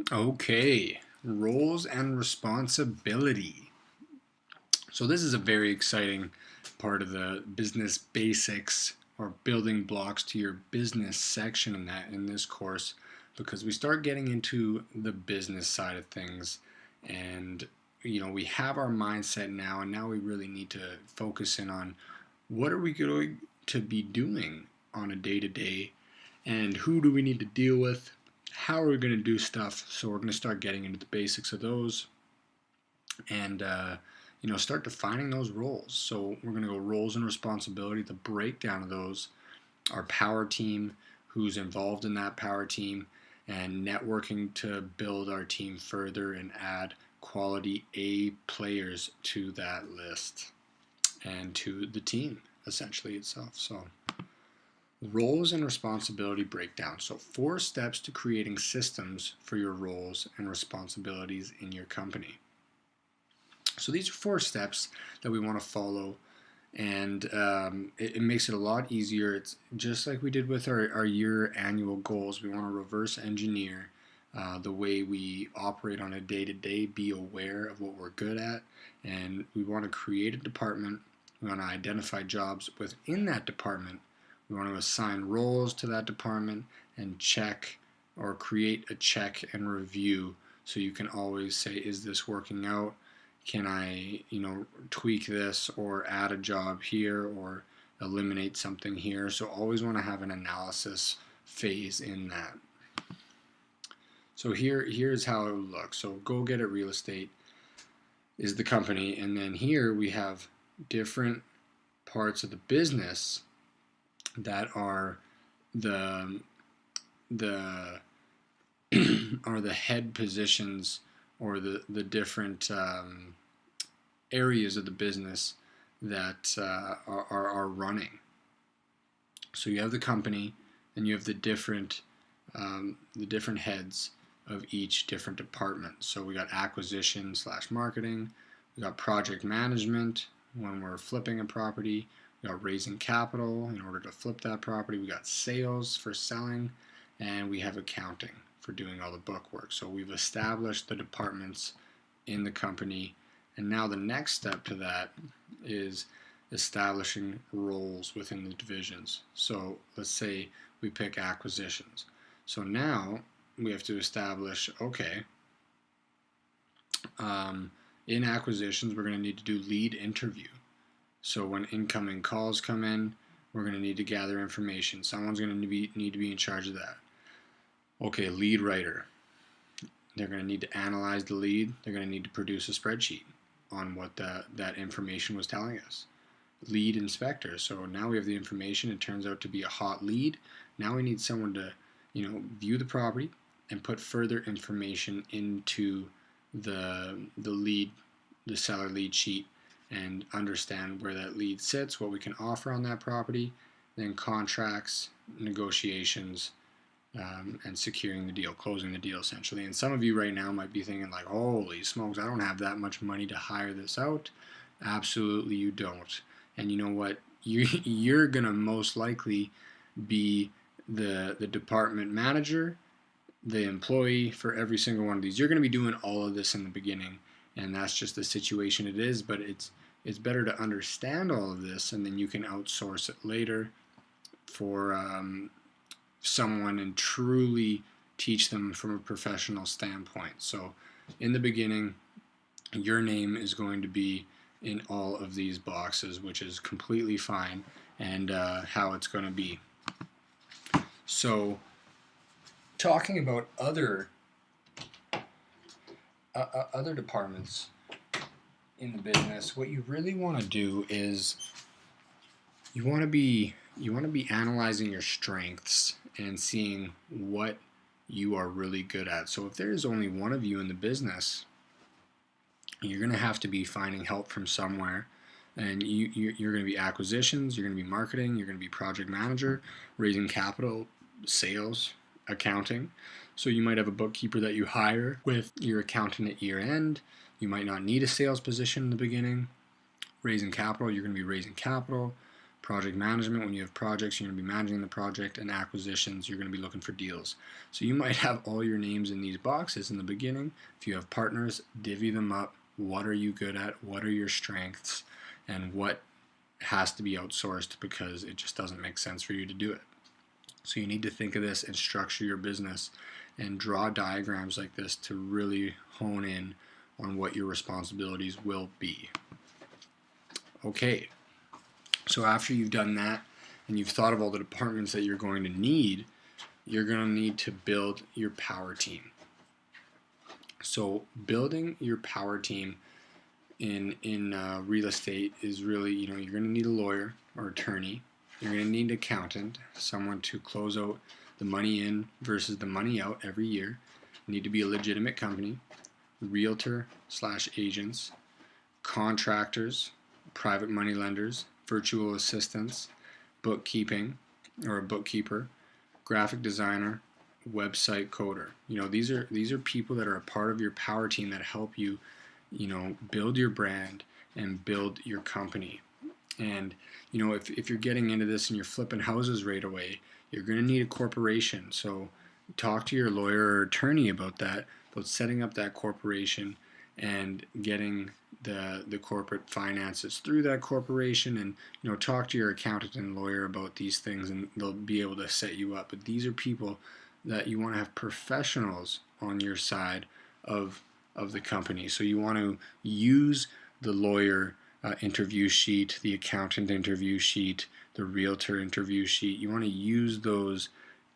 Okay, roles and responsibility. So this is a very exciting part of the business basics or building blocks to your business section in this course, because we start getting into the business side of things, and we have our mindset now, and now we really need to focus in on what are we going to be doing on a day-to-day, and who do we need to deal with, how are we going to do stuff. So we're going to start getting into the basics of those, and start defining those roles. So we're going to go roles and responsibility, the breakdown of those, our power team, who's involved in that power team, and networking to build our team further and add quality A players to that list and to the team essentially itself. So roles and responsibility breakdown. So 4 steps to creating systems for your roles and responsibilities in your company. So these are 4 steps that we want to follow, and it makes it a lot easier. It's just like we did with our year annual goals. We want to reverse engineer the way we operate on a day-to-day, be aware of what we're good at, and we want to create a department. We want to identify jobs within that department. We want to assign roles to that department and check or create a check and review, so you can always say, is this working out? Can I, tweak this or add a job here or eliminate something here? So always want to have an analysis phase in that. So here's how it would look. So Go Get It Real Estate is the company, and then here we have different parts of the business that are the are the head positions, or the different areas of the business that are running. So you have the company, and you have the different heads of each different department. So we got acquisition / marketing, we got project management when we're flipping a property, we got raising capital in order to flip that property, we got sales for selling, and we have accounting for doing all the book work. So we've established the departments in the company, and now the next step to that is establishing roles within the divisions. So let's say we pick acquisitions. So now we have to establish, okay, in acquisitions we're going to need to do lead interview. So when incoming calls come in, we're going to need to gather information. Someone's going to need to be in charge of that. Okay, lead writer. They're going to need to analyze the lead. They're going to need to produce a spreadsheet on what that information was telling us. Lead inspector. So now we have the information. It turns out to be a hot lead. Now we need someone to, view the property and put further information into the seller lead sheet, and understand where that lead sits, what we can offer on that property, then contracts, negotiations, and securing the deal, closing the deal essentially. And some of you right now might be thinking like, holy smokes, I don't have that much money to hire this out. Absolutely you don't. And you know what? You're going to most likely be the department manager, the employee for every single one of these. You're going to be doing all of this in the beginning, and that's just the situation it is, but it's better to understand all of this, and then you can outsource it later for someone and truly teach them from a professional standpoint. So in the beginning, your name is going to be in all of these boxes, which is completely fine, and how it's going to be. So talking about other departments in the business, what you really want to do is you want to be analyzing your strengths and seeing what you are really good at. So if there's only one of you in the business, you're going to have to be finding help from somewhere, and you're going to be acquisitions, you're going to be marketing, you're going to be project manager, raising capital, sales, accounting. So you might have a bookkeeper that you hire with your accountant at year end. You might not need a sales position in the beginning. Raising capital, you're going to be raising capital. Project management, when you have projects, you're going to be managing the project, and acquisitions, you're going to be looking for deals. So you might have all your names in these boxes in the beginning. If you have partners, divvy them up. What are you good at? What are your strengths? And what has to be outsourced because it just doesn't make sense for you to do it. So you need to think of this and structure your business and draw diagrams like this to really hone in on what your responsibilities will be. Okay, so after you've done that and you've thought of all the departments that you're going to need, you're going to need to build your power team. So building your power team in real estate is really, you're going to need a lawyer or attorney. You're going to need an accountant, someone to close out the money in versus the money out every year. You need to be a legitimate company, realtor/agents, contractors, private money lenders, virtual assistants, bookkeeping or a bookkeeper, graphic designer, website coder. These are people that are a part of your power team that help you, build your brand and build your company. And if you're getting into this and you're flipping houses right away, you're going to need a corporation. So talk to your lawyer or attorney about that, about setting up that corporation and getting the corporate finances through that corporation, and talk to your accountant and lawyer about these things, and they'll be able to set you up. But these are people that you want to have professionals on your side of the company. So you want to use the lawyer interview sheet, the accountant interview sheet, the realtor interview sheet. You want to use those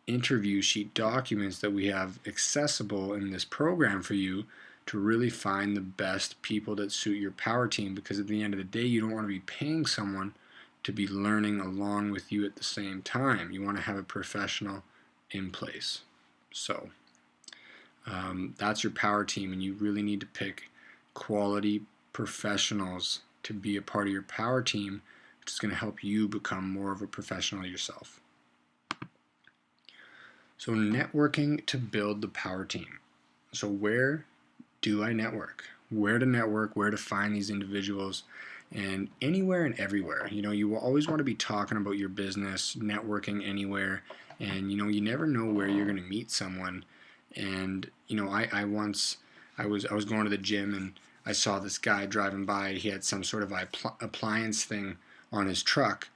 interview sheet documents that we have accessible in this program for you to really find the best people that suit your power team, because at the end of the day, you don't want to be paying someone to be learning along with you at the same time. You want to have a professional in place. So that's your power team, and you really need to pick quality professionals to be a part of your power team, which is going to help you become more of a professional yourself. So networking to build the power team. So where do I network? Where to network, where to find these individuals, and anywhere and everywhere. You will always want to be talking about your business, networking anywhere, and you never know where you're going to meet someone. And I was going to the gym, and I saw this guy driving by. He had some sort of appliance thing on his truck,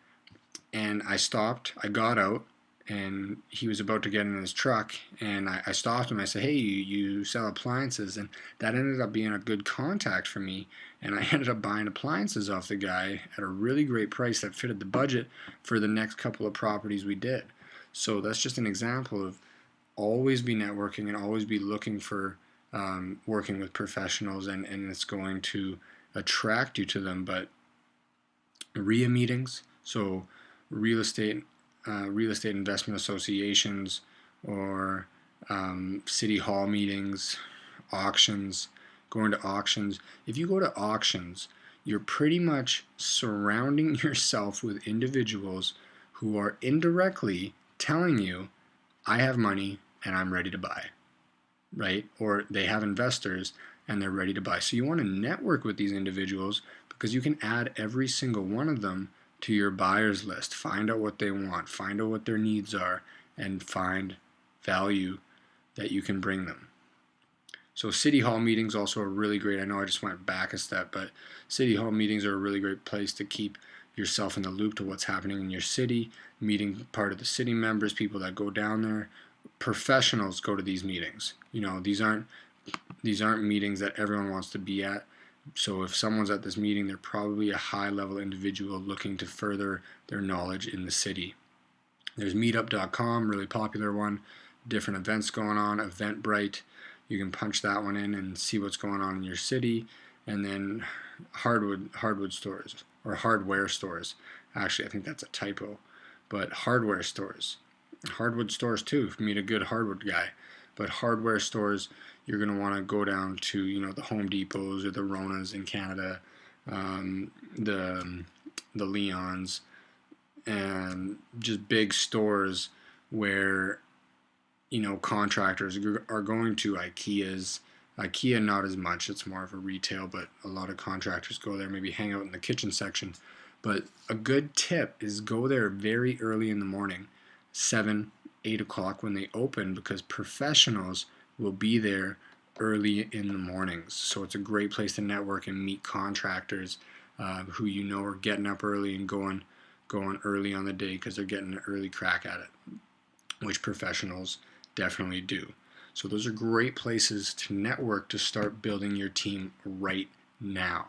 and I stopped. I got out, and he was about to get in his truck, and I stopped him. I said, "Hey, you sell appliances?" And that ended up being a good contact for me, and I ended up buying appliances off the guy at a really great price that fitted the budget for the next couple of properties we did. So that's just an example of always be networking and always be looking for working with professionals, and it's going to attract you to them. But RIA meetings, so real estate investment associations, or city hall meetings, auctions, going to auctions. If you go to auctions, you're pretty much surrounding yourself with individuals who are indirectly telling you, I have money and I'm ready to buy, right? Or they have investors and they're ready to buy. So you want to network with these individuals, because you can add every single one of them to your buyers list. Find out what they want, find out what their needs are, and find value that you can bring them. So city hall meetings also are really great. I know I just went back a step, but city hall meetings are a really great place to keep yourself in the loop to what's happening in your city, meeting part of the city members, people that go down there. Professionals go to these meetings. These aren't meetings that everyone wants to be at. So if someone's at this meeting, they're probably a high-level individual looking to further their knowledge in the city. There's meetup.com, really popular one. Different events going on. Eventbrite, you can punch that one in and see what's going on in your city. And then hardwood stores, or hardware stores. Actually, I think that's a typo. But hardware stores. Hardwood stores too, meet a good hardwood guy. But hardware stores, you're going to want to go down to the Home Depots or the Ronas in Canada, the Leons, and just big stores where contractors are going to. IKEA not as much, it's more of a retail, but a lot of contractors go there, maybe hang out in the kitchen section. But a good tip is go there very early in the morning, 7, 8 o'clock when they open, because professionals will be there early in the mornings. So it's a great place to network and meet contractors who you know are getting up early and going early on the day because they're getting an early crack at it, which professionals definitely do. So those are great places to network to start building your team right now.